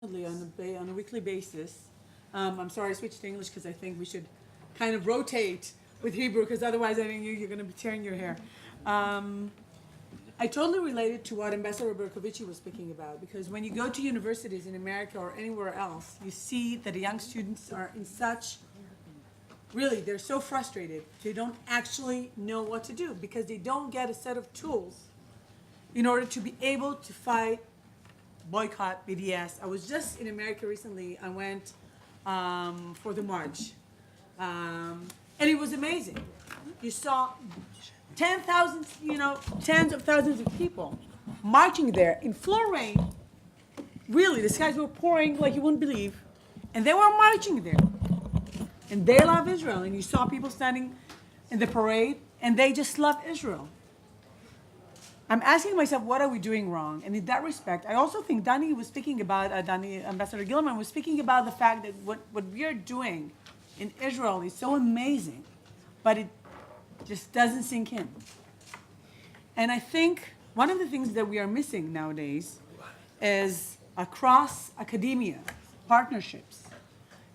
frequently on a weekly basis. I'm sorry I switched to English because I think we should kind of rotate with Hebrew because otherwise I think you're going to be tearing your hair. I totally related to what Ambassador Berkovici was speaking about, because when you go to universities in America or anywhere else, you see that the young students are in such, really, they're so frustrated. They don't actually know what to do because they don't get a set of tools in order to be able to fight, boycott BDS. I was just in America recently. I went for the march. And it was amazing. You saw 10,000, tens of thousands of people marching there in floor rain. Really, the skies were pouring like you wouldn't believe. And they were marching there. And they love Israel. And you saw people standing in the parade, and they just love Israel. I'm asking myself, what are we doing wrong? And in that respect, I also think Danny was speaking about, Ambassador Gilman was speaking about the fact that what we are doing in Israel is so amazing, but it just doesn't sink in. And I think one of the things that we are missing nowadays is across academia, partnerships.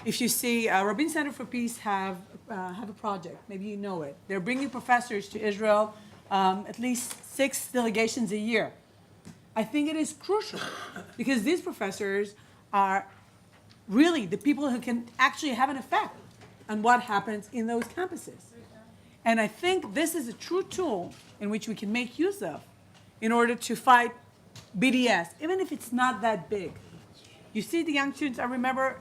If you see, Rabin Center for Peace have a project, maybe you know it. They're bringing professors to Israel, at least 6 delegations a year. I think it is crucial because these professors are really the people who can actually have an effect on what happens in those campuses. And I think this is a true tool in which we can make use of in order to fight BDS, even if it's not that big. You see the young students, I remember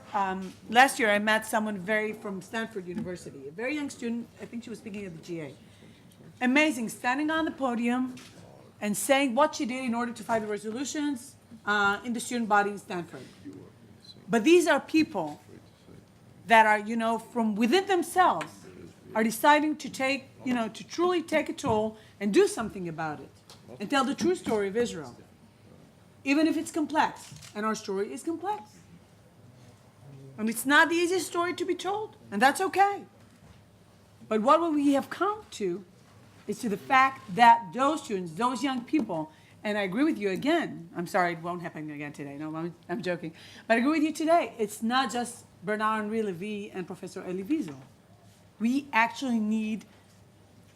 last year I met someone from Stanford University, a very young student, I think she was speaking at the GA. Amazing, standing on the podium and saying what she did in order to fight the resolutions in the student body in Stanford. But these are people that are, from within themselves, are deciding to take, to truly take a toll and do something about it and tell the true story of Israel, even if it's complex. And our story is complex. And it's not the easiest story to be told, and that's okay. But what we have come to is to the fact that those students, those young people, and I agree with you again, I'm sorry, it won't happen again today, no, I'm joking, but I agree with you today, it's not just Bernard-Henri Lévy and Professor Elie Wiesel. We actually need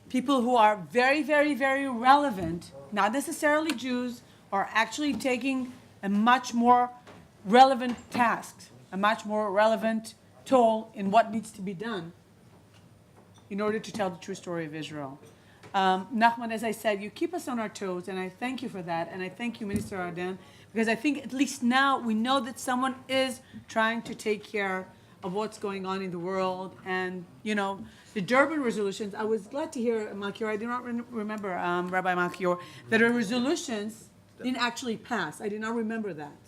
people who are very, very, very relevant, not necessarily Jews, are actually taking a much more relevant task, a much more relevant toll in what needs to be done in order to tell the true story of Israel. Nachman, as I said, you keep us on our toes, and I thank you for that, and I thank you, Minister Arden, because I think at least now we know that someone is trying to take care of what's going on in the world, and, the Durban resolutions, I was glad to hear, Malchior, I do not remember, Rabbi Malchior, that the resolutions didn't actually pass. I did not remember that.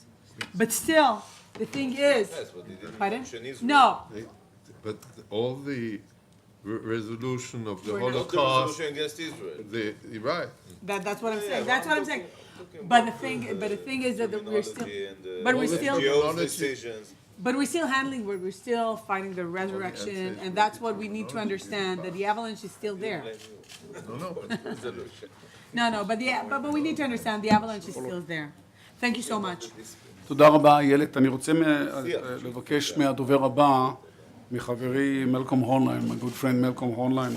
But still, the thing is, pardon? No. But all the resolution of the We're not- Holocaust, The resolution against Israel. you're right. That's what I'm saying. Yeah, That's what I'm saying. But the thing is that we're still, but we're still, NGO's decisions. but we're still handling. We're still fighting the resurrection, and that's what we need to understand. That the avalanche is still there. No, but we need to understand the avalanche is still there. Thank you so much. תודה רבה, איילת. אני רוצה לבקש מהדובר הבא, מחברי מלקום הורנהיים, my good friend מלקום הורנהיים,